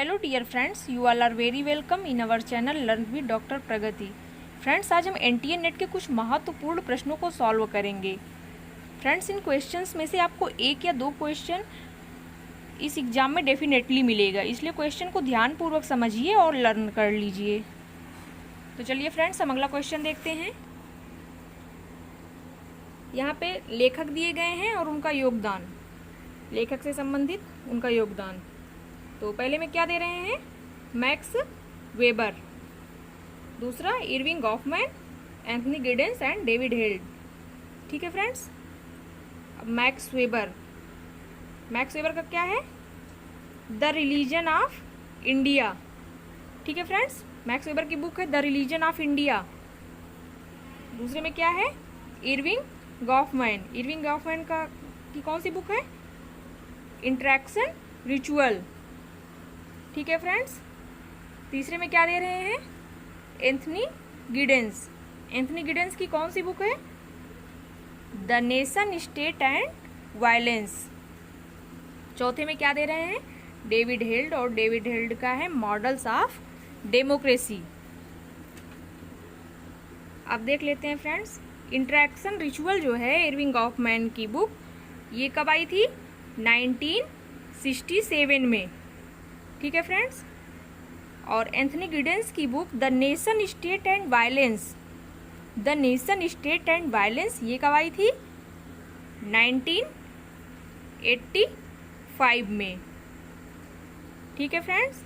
Hello dear friends, you all are very welcome in our channel learn with doctor Pragati. Friends, आज हम NTA net के कुछ महत्वपूर्ण प्रश्नों को सॉल्व करेंगे। फ्रेंड्स, इन क्वेश्चंस में से आपको एक या दो क्वेश्चन इस एग्ज़ाम में डेफिनेटली मिलेगा, इसलिए क्वेश्चन को ध्यानपूर्वक समझिए और लर्न कर लीजिए। तो चलिए फ्रेंड्स, हम अगला क्वेश्चन देखते हैं। यहाँ पे लेखक दिए गए हैं और उनका योगदान, लेखक से संबंधित उनका योगदान। तो पहले में क्या दे रहे हैं? मैक्स वेबर, दूसरा Irving Goffman, Anthony Giddens and David held. ठीक है फ्रेंड्स, अब मैक्स वेबर का क्या है? The religion of India. ठीक है फ्रेंड्स, मैक्स वेबर की बुक है द रिलीजन ऑफ इंडिया। दूसरे में क्या है? इरविंग गॉफमैन का की कौन सी बुक है? Interaction ritual. ठीक है फ्रेंड्स, तीसरे में क्या दे रहे हैं? एंथनी गिडेंस की कौन सी बुक है? The nation state and violence. चौथे में क्या दे रहे हैं? डेविड हेल्ड, और डेविड हेल्ड का है मॉडल्स ऑफ डेमोक्रेसी। अब देख लेते हैं फ्रेंड्स, इंटरेक्शन रिचुअल जो है इरविंग गॉफमैन की बुक, ये कब आई थी? 1967 में। ठीक है फ्रेंड्स, और एंथनी गिडेंस की book the nation state and violence ये कब आई थी? 1985 में। ठीक है फ्रेंड्स,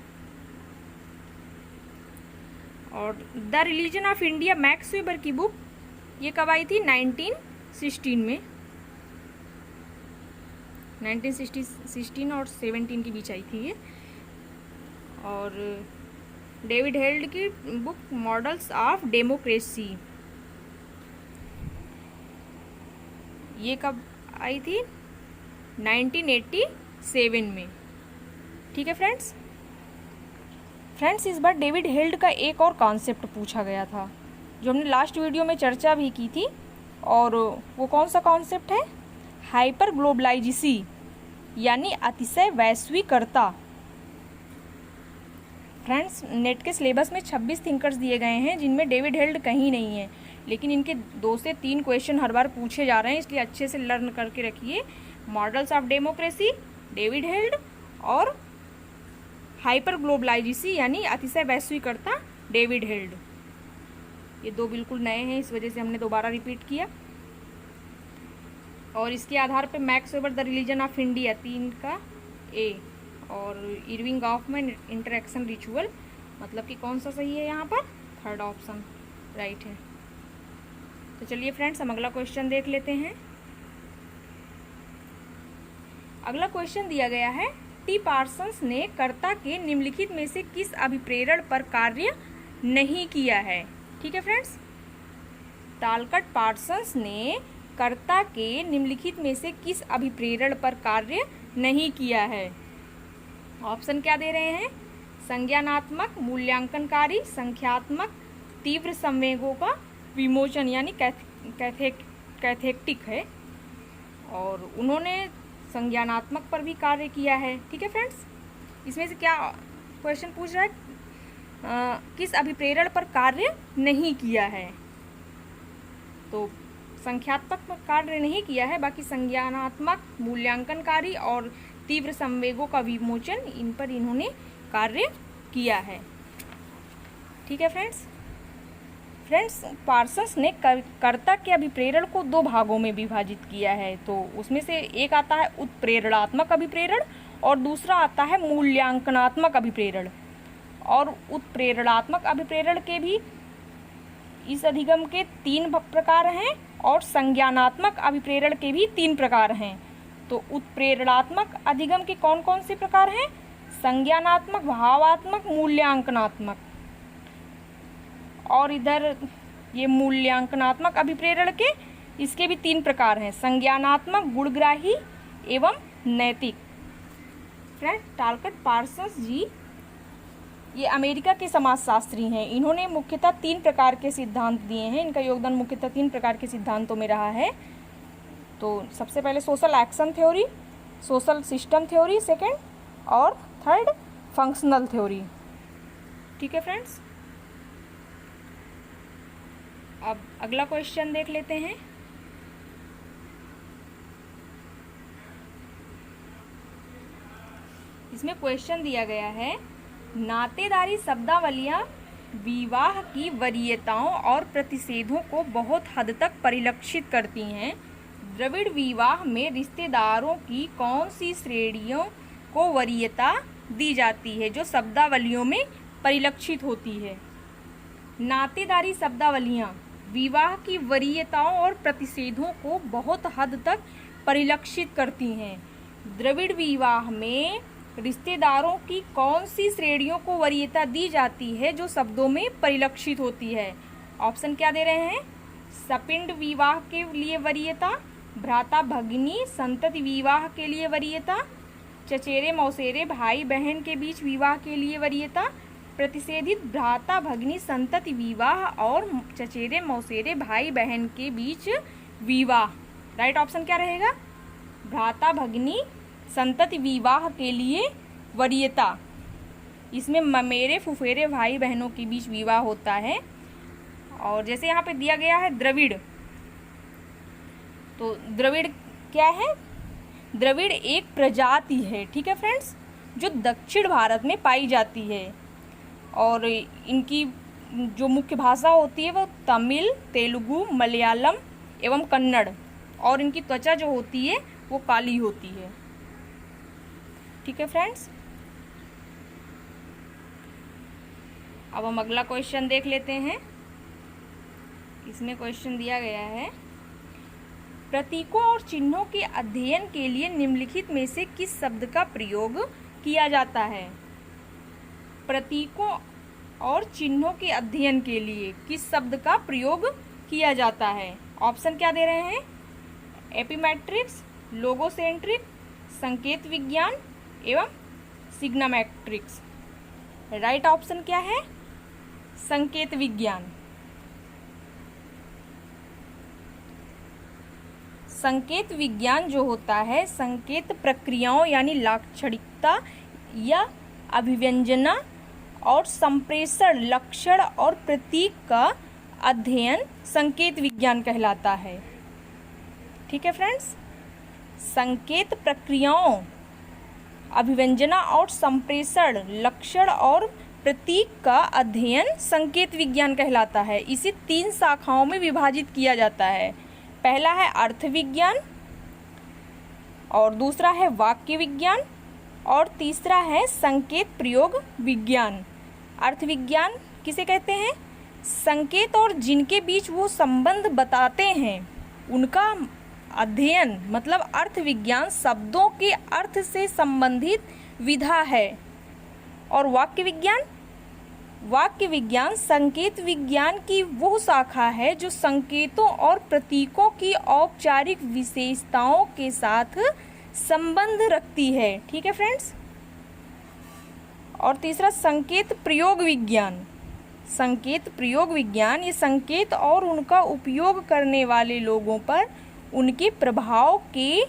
और the religion of India max weber की बुक ये कब आई थी? 1916 में। 1916 और 17 के बीच आई थी ये। और डेविड हेल्ड की बुक मॉडल्स ऑफ डेमोक्रेसी ये कब आई थी? 1987 में। ठीक है फ्रेंड्स, इस बार डेविड हेल्ड का एक और कॉन्सेप्ट पूछा गया था जो हमने लास्ट वीडियो में चर्चा भी की थी, और वो कौन सा कॉन्सेप्ट है? हाइपर ग्लोबलाइजेसी, यानी अतिशय वैश्वीकरता। फ्रेंड्स, नेट के सिलेबस में 26 थिंकर्स दिए गए हैं जिनमें डेविड हेल्ड कहीं नहीं है, लेकिन इनके 2 से 3 क्वेश्चन हर बार पूछे जा रहे हैं, इसलिए अच्छे से लर्न करके रखिए। Models of democracy David held, और हाइपर ग्लोबलाइजेसी यानी अतिशय वैश्वीकरता डेविड हेल्ड। ये 2 बिल्कुल नए हैं, इस वजह से हमने दोबारा रिपीट किया। और इसके आधार पे max weber the religion of India 3 का ए, और इरविंग गॉफमैन इंटरेक्शन रिचुअल, मतलब कि कौन सा सही है यहाँ पर? थर्ड ऑप्शन राइट है। तो चलिए फ्रेंड्स, हम अगला क्वेश्चन देख लेते हैं। अगला क्वेश्चन दिया गया है, टी पार्सन्स ने कर्ता के निम्नलिखित में से किस अभिप्रेरण पर कार्य नहीं किया है? ठीक है फ्रेंड्स, टालकट पार्सन्स ने कर्ता के निम्नलिखित में से किस अभिप्रेरण पर कार्य नहीं किया है? ऑप्शन क्या दे रहे हैं? संज्ञानात्मक, मूल्यांकनकारी, संख्यात्मक, तीव्र संवेगों का विमोचन यानी कैथेक्टिक है, और उन्होंने संज्ञानात्मक पर भी कार्य किया है। ठीक है फ्रेंड्स, इसमें से क्या क्वेश्चन पूछ रहा है? किस अभिप्रेरण पर कार्य नहीं किया है? तो संख्यात्मक पर कार्य नहीं किया है, बाकी संज्ञानात्मक, मूल्यांकनकारी और तीव्र संवेगों का विमोचन, इन पर इन्होंने कार्य किया है। ठीक है फ्रेंड्स, पार्सन्स ने कर्ता के अभिप्रेरण को 2 भागों में विभाजित किया है। तो उसमें से एक आता है उत्प्रेरणात्मक अभिप्रेरण और दूसरा आता है मूल्यांकनात्मक अभिप्रेरण। और उत्प्रेरणात्मक अभिप्रेरण के भी इस अधिगम के 3 प्रकार हैं, और संज्ञानात्मक अभिप्रेरण के भी 3 प्रकार हैं। तो उत्प्रेरणात्मक अधिगम के कौन कौन से प्रकार हैं? संज्ञानात्मक, भावात्मक, मूल्यांकनात्मक। और इधर ये मूल्यांकनात्मक अभिप्रेरण के इसके भी 3 प्रकार हैं, संज्ञानात्मक, गुणग्राही एवं नैतिक। फ्रेंड, टालकट पार्सन्स जी ये अमेरिका के समाजशास्त्री हैं। इन्होंने मुख्यतः 3 प्रकार के सिद्धांत दिए हैं, इनका योगदान मुख्यतः 3 प्रकार के सिद्धांतों में रहा है। तो सबसे पहले social action theory, social system theory second, और थर्ड फंक्शनल थ्योरी। ठीक है फ्रेंड्स, अब अगला क्वेश्चन देख लेते हैं। इसमें क्वेश्चन दिया गया है, नातेदारी शब्दावलियां विवाह की वरीयताओं और प्रतिषेधों को बहुत हद तक परिलक्षित करती हैं। द्रविड़ विवाह में रिश्तेदारों की कौन सी श्रेणियों को वरीयता दी जाती है जो शब्दावलियों में परिलक्षित होती है? नातेदारी शब्दावलियां विवाह की वरीयताओं और प्रतिषेधों को बहुत हद तक परिलक्षित करती हैं। द्रविड़ विवाह में रिश्तेदारों की कौन सी श्रेणियों को वरीयता दी जाती है जो शब्दों में परिलक्षित होती है? ऑप्शन क्या दे रहे हैं? सपिंड विवाह के लिए वरीयता, भ्राता भगिनी संतति विवाह के लिए वरीयता, चचेरे मौसेरे भाई बहन के बीच विवाह के लिए वरीयता, प्रतिषेधित भ्राता भगिनी संतति विवाह और चचेरे मौसेरे भाई बहन के बीच विवाह। राइट ऑप्शन क्या रहेगा? भ्राता भगिनी संतति विवाह के लिए वरीयता। इसमें ममेरे फुफेरे भाई बहनों के बीच विवाह होता है। और जैसे यहाँ पे दिया गया है द्रविड़, तो द्रविड़ क्या है? द्रविड़ एक प्रजाति है, ठीक है फ्रेंड्स, जो दक्षिण भारत में पाई जाती है और इनकी जो मुख्य भाषा होती है वो तमिल, तेलुगु, मलयालम एवं कन्नड़, और इनकी त्वचा जो होती है वो काली होती है। ठीक है फ्रेंड्स, अब हम अगला क्वेश्चन देख लेते हैं। इसमें क्वेश्चन दिया गया है, प्रतीकों और चिन्हों के अध्ययन के लिए निम्नलिखित में से किस शब्द का प्रयोग किया जाता है? प्रतीकों और चिन्हों के अध्ययन के लिए किस शब्द का प्रयोग किया जाता है? ऑप्शन क्या दे रहे हैं? एपीमेट्रिक्स, लोगोसेंट्रिक, संकेत विज्ञान एवं सिग्नामेट्रिक्स। राइट ऑप्शन क्या है? संकेत विज्ञान। संकेत विज्ञान जो होता है संकेत प्रक्रियाओं यानी लाक्षणिकता या अभिव्यंजना और संप्रेषण लक्षण और प्रतीक का अध्ययन संकेत विज्ञान कहलाता है। ठीक है फ्रेंड्स, संकेत प्रक्रियाओं, अभिव्यंजना और संप्रेषण लक्षण और प्रतीक का अध्ययन संकेत विज्ञान कहलाता है। इसे 3 शाखाओं में विभाजित किया जाता है। पहला है अर्थ विज्ञान, और दूसरा है वाक्य विज्ञान, और तीसरा है संकेत प्रयोग विज्ञान। अर्थ विज्ञान किसे कहते हैं? संकेत और जिनके बीच वो संबंध बताते हैं उनका अध्ययन, मतलब अर्थ विज्ञान शब्दों के अर्थ से संबंधित विधा है। और वाक्य विज्ञान, वाक्य विज्ञान संकेत विज्ञान की वो शाखा है जो संकेतों और प्रतीकों की औपचारिक विशेषताओं के साथ संबंध रखती है। ठीक है फ्रेंड्स, और तीसरा संकेत प्रयोग विज्ञान। संकेत प्रयोग विज्ञान ये संकेत और उनका उपयोग करने वाले लोगों पर उनके प्रभाव के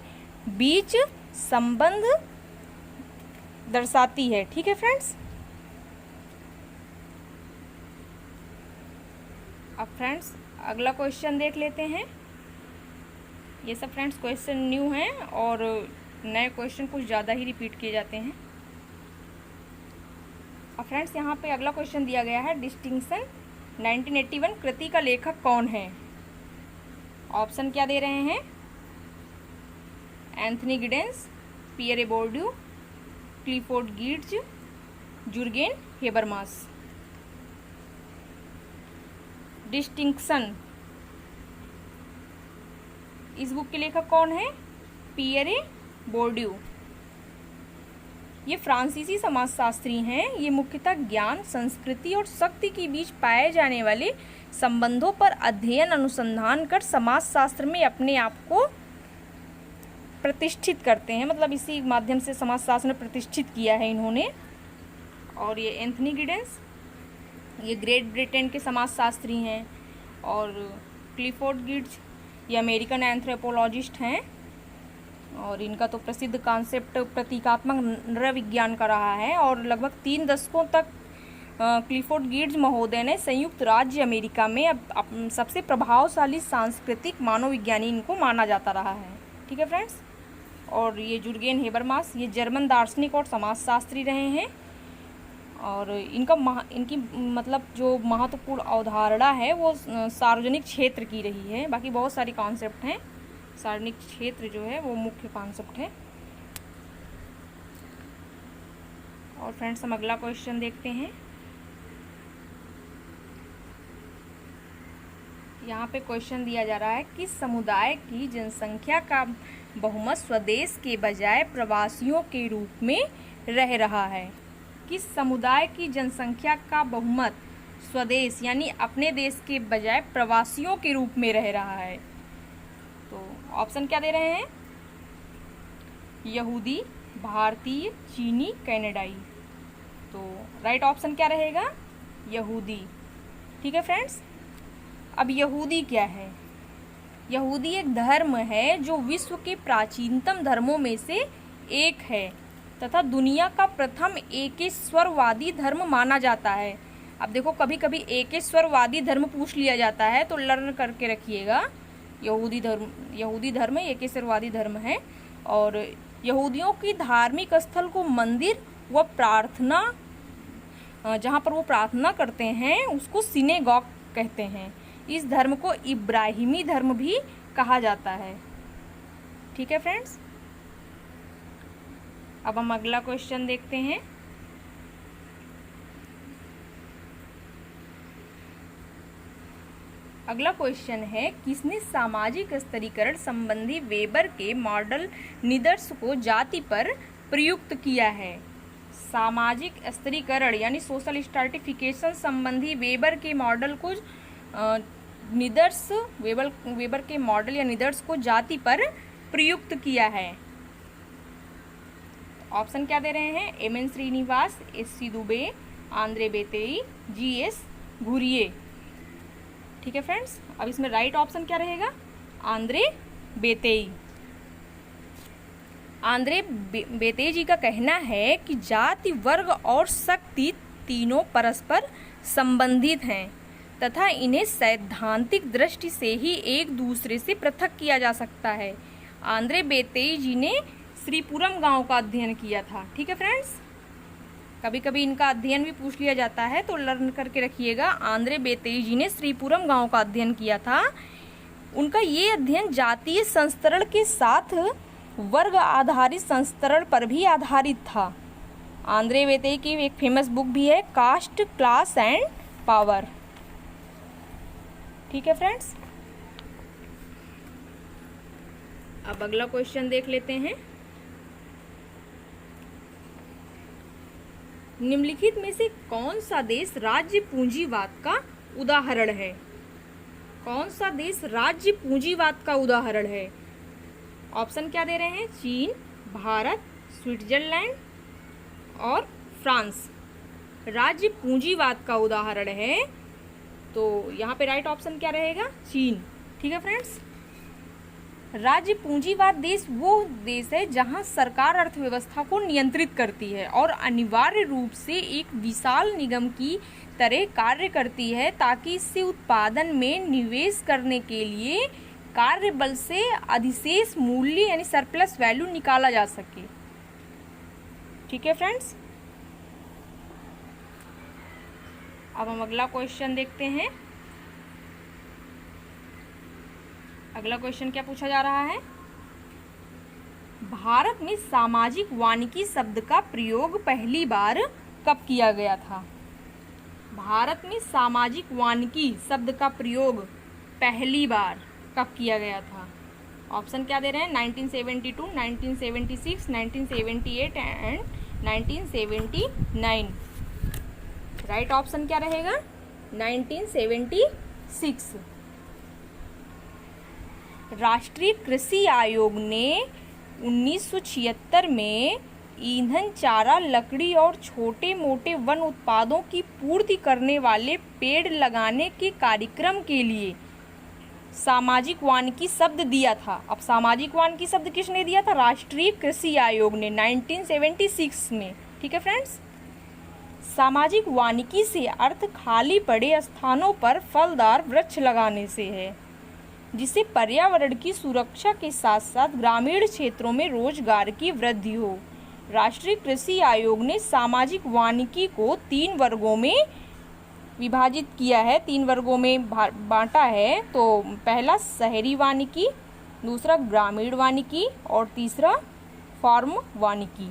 बीच संबंध दर्शाती है। ठीक है फ्रेंड्स, अब फ्रेंड्स अगला क्वेश्चन देख लेते हैं। ये सब फ्रेंड्स क्वेश्चन न्यू हैं और नए क्वेश्चन कुछ ज़्यादा ही रिपीट किए जाते हैं। अब फ्रेंड्स यहाँ पे अगला क्वेश्चन दिया गया है, डिस्टिंक्शन 1981 कृति का लेखक कौन है? ऑप्शन क्या दे रहे हैं? Anthony Giddens, Pierre Bourdieu, Clifford Geertz, Jurgen Habermas. Distinction, इस बुक के लेखक कौन है? Pierre Bourdieu. ये फ्रांसीसी समाजशास्त्री हैं। ये मुख्यतः ज्ञान, संस्कृति और शक्ति के बीच पाए जाने वाले संबंधों पर अध्ययन अनुसंधान कर समाजशास्त्र में अपने आप को प्रतिष्ठित करते हैं, मतलब इसी माध्यम से समाजशास्त्र में प्रतिष्ठित किया है इन्होंने। और ये एंथनी गिडेंस, ये ग्रेट ब्रिटेन के समाजशास्त्री हैं, और क्लिफोर्ड गिट्ज ये अमेरिकन एंथ्रोपोलॉजिस्ट हैं। और इनका तो प्रसिद्ध कॉन्सेप्ट प्रतीकात्मक नृविज्ञान का रहा है और लगभग 3 दशकों तक क्लिफोर्ड गिट्स महोदय ने संयुक्त राज्य अमेरिका में अब सबसे प्रभावशाली सांस्कृतिक मानवविज्ञानी इनको माना जाता रहा है। ठीक है फ्रेंड्स। और ये जुर्गेन हेबरमास ये जर्मन दार्शनिक और समाजशास्त्री रहे हैं और इनकी मतलब जो महत्वपूर्ण अवधारणा है वो सार्वजनिक क्षेत्र की रही है। बाकी बहुत सारी कॉन्सेप्ट हैं, सार्वजनिक क्षेत्र जो है वो मुख्य कॉन्सेप्ट है। और फ्रेंड्स हम अगला क्वेश्चन देखते हैं। यहाँ पे क्वेश्चन दिया जा रहा है कि समुदाय की जनसंख्या का बहुमत स्वदेश के बजाय प्रवासियों के रूप में रह रहा है। किस समुदाय की जनसंख्या का बहुमत स्वदेश यानी अपने देश के बजाय प्रवासियों के रूप में रह रहा है? तो ऑप्शन क्या दे रहे हैं? यहूदी, भारतीय, चीनी, कनाडाई। तो राइट ऑप्शन क्या रहेगा? यहूदी। ठीक है फ्रेंड्स। अब यहूदी क्या है? यहूदी एक धर्म है जो विश्व के प्राचीनतम धर्मों में से एक है तथा दुनिया का प्रथम एकेश्वरवादी धर्म माना जाता है। अब देखो कभी कभी एकेश्वरवादी धर्म पूछ लिया जाता है तो लर्न करके रखिएगा। यहूदी धर्म एकेश्वरवादी धर्म है और यहूदियों की धार्मिक स्थल को मंदिर व प्रार्थना जहाँ पर वो प्रार्थना करते हैं उसको सिनेगॉग कहते हैं। इस धर्म को इब्राहिमी धर्म भी कहा जाता है। ठीक है फ्रेंड्स। अब हम अगला क्वेश्चन देखते हैं। अगला क्वेश्चन है किसने सामाजिक स्तरीकरण संबंधी वेबर के मॉडल निष्कर्ष को जाति पर प्रयुक्त किया है? सामाजिक स्तरीकरण यानी सोशल स्ट्रैटिफिकेशन संबंधी वेबर के मॉडल को निष्कर्ष वेबर के मॉडल या निष्कर्ष को जाति पर प्रयुक्त किया है। ऑप्शन क्या दे रहे हैं? M N. Srinivas, S C. Dube, Andre Beteille, G S. Ghurye. ठीक है फ्रेंड्स। अब इसमें राइट ऑप्शन क्या रहेगा? आंद्रे बेतेई। आंद्रे बेतेई जी का कहना है कि जाति, वर्ग और शक्ति तीनों परस्पर संबंधित हैं तथा इन्हें सैद्धांतिक दृष्टि से ही एक दूसरे से पृथक किया जा सकता है। आंद्रे बेतेई जी ने श्रीपुरम गांव का अध्ययन किया था। ठीक है फ्रेंड्स। कभी कभी इनका अध्ययन भी पूछ लिया जाता है तो लर्न करके रखिएगा। आंद्रे बेतेई जी ने श्रीपुरम गांव का अध्ययन किया था। उनका ये अध्ययन जातीय संस्तरण के साथ वर्ग आधारित संस्तरण पर भी आधारित था। आंद्रे बेतेई की एक फेमस बुक भी है कास्ट, क्लास एंड पावर। ठीक है फ्रेंड्स। अब अगला क्वेश्चन देख लेते हैं। निम्नलिखित में से कौन सा देश राज्य पूंजीवाद का उदाहरण है? कौन सा देश राज्य पूंजीवाद का उदाहरण है? ऑप्शन क्या दे रहे हैं? चीन, भारत, स्विट्जरलैंड और फ्रांस। राज्य पूंजीवाद का उदाहरण है तो यहाँ पे राइट ऑप्शन क्या रहेगा? चीन। ठीक है फ्रेंड्स। राज्य पूंजीवाद देश वो देश है जहाँ सरकार अर्थव्यवस्था को नियंत्रित करती है और अनिवार्य रूप से एक विशाल निगम की तरह कार्य करती है ताकि इससे उत्पादन में निवेश करने के लिए कार्य बल से अधिशेष मूल्य यानी सरप्लस वैल्यू निकाला जा सके। ठीक है फ्रेंड्स। अब हम अगला क्वेश्चन देखते हैं। अगला क्वेश्चन क्या पूछा जा रहा है? भारत में सामाजिक वानिकी शब्द का प्रयोग पहली बार कब किया गया था? भारत में सामाजिक वानिकी शब्द का प्रयोग पहली बार कब किया गया था? ऑप्शन क्या दे रहे हैं? 1972, 1976, 1978 एंड 1979। राइट ऑप्शन क्या रहेगा? 1976। राष्ट्रीय कृषि आयोग ने 1976 में ईंधन, चारा, लकड़ी और छोटे मोटे वन उत्पादों की पूर्ति करने वाले पेड़ लगाने के कार्यक्रम के लिए सामाजिक वानिकी शब्द दिया था? अब सामाजिक वानिकी शब्द किसने दिया था? राष्ट्रीय कृषि आयोग ने 1976 में। ठीक है फ्रेंड्स। सामाजिक वानिकी से अर्थ खाली पड़े स्थानों पर फलदार वृक्ष लगाने से है, जिससे पर्यावरण की सुरक्षा के साथ साथ ग्रामीण क्षेत्रों में रोजगार की वृद्धि हो। राष्ट्रीय कृषि आयोग ने सामाजिक वानिकी को 3 वर्गों में विभाजित किया है, 3 वर्गों में बांटा है। तो पहला शहरी वानिकी, दूसरा ग्रामीण वानिकी और तीसरा फार्म वानिकी।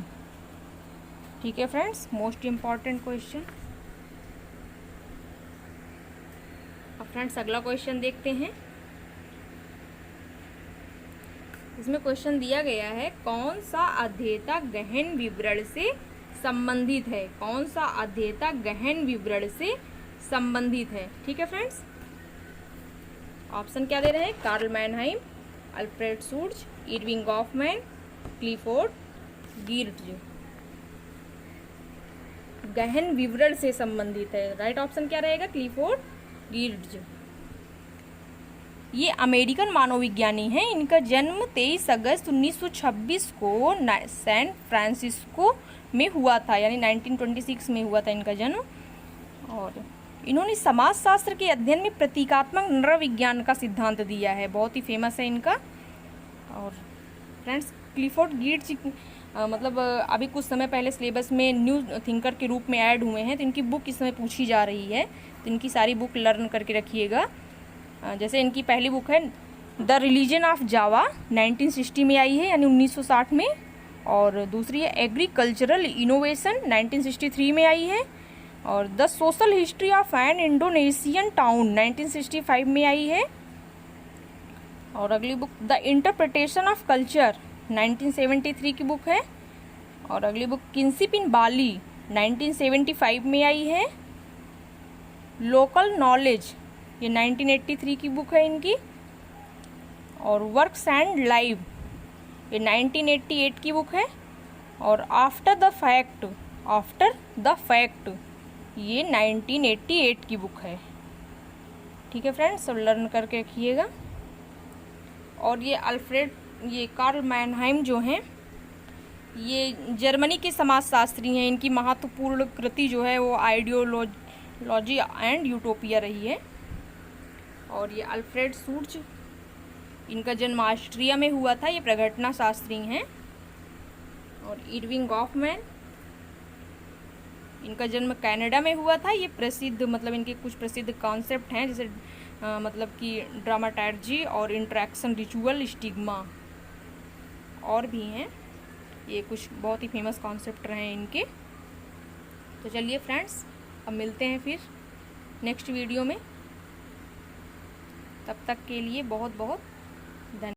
ठीक है फ्रेंड्स, मोस्ट इम्पॉर्टेंट क्वेश्चन। अब फ्रेंड्स अगला क्वेश्चन देखते हैं। इसमें क्वेश्चन दिया गया है, कौन सा अध्येता गहन विवरण से संबंधित है? कौन सा अध्येता गहन विवरण से संबंधित है? ठीक है फ्रेंड्स, ऑप्शन क्या दे रहे हैं? Karl Mannheim, Alfred Schutz, Erving Goffman, Clifford Geertz. गहन विवरण से संबंधित है, राइट ऑप्शन क्या रहेगा? Clifford Geertz. ये अमेरिकन मानवविज्ञानी हैं। इनका जन्म 23 अगस्त 1926 को सैन फ्रांसिस्को में हुआ था, यानी 1926 में हुआ था इनका जन्म। और इन्होंने समाजशास्त्र के अध्ययन में प्रतीकात्मक नरविज्ञान का सिद्धांत दिया है, बहुत ही फेमस है इनका। और फ्रेंड्स क्लिफोर्ड गिर्ट्ज मतलब अभी कुछ समय पहले सिलेबस में न्यू थिंकर के रूप में ऐड हुए हैं, तो इनकी बुक इस समय पूछी जा रही है, तो इनकी सारी बुक लर्न करके रखिएगा। जैसे इनकी पहली बुक है द रिलीजन ऑफ जावा, 1960 में आई है, यानी 1960 में। और दूसरी है एग्रीकल्चरल इनोवेशन, 1963 में आई है। और the social history of an Indonesian town, 1965 में आई है। और अगली book the interpretation of culture, 1973 की बुक है। और अगली बुक किंसिप इन बाली, 1975 में आई है। लोकल नॉलेज, ये 1983 की बुक है इनकी। और वर्क्स एंड लाइव, ये 1988 की बुक है। और आफ्टर द फैक्ट, ये 1988 की बुक है। ठीक है फ्रेंड्स, सब लर्न करके रखिएगा। और ये कार्ल मैनहाइम जो हैं, ये जर्मनी के समाजशास्त्री हैं। इनकी महत्वपूर्ण कृति जो है वो आइडियोलॉजी एंड यूटोपिया रही है। और ये अल्फ्रेड शुट्ज, इनका जन्म ऑस्ट्रिया में हुआ था, ये प्रघटना शास्त्री हैं। और इरविंग गॉफमैन, इनका जन्म कनाडा में हुआ था। ये प्रसिद्ध मतलब इनके कुछ प्रसिद्ध कॉन्सेप्ट हैं, जैसे मतलब कि ड्रामाटर्जी और इंटरेक्शन रिचुअल स्टिग्मा, और भी हैं। ये कुछ बहुत ही फेमस कॉन्सेप्ट रहे हैं इनके। तो चलिए फ्रेंड्स, अब मिलते हैं फिर नेक्स्ट वीडियो में। तब तक के लिए बहुत बहुत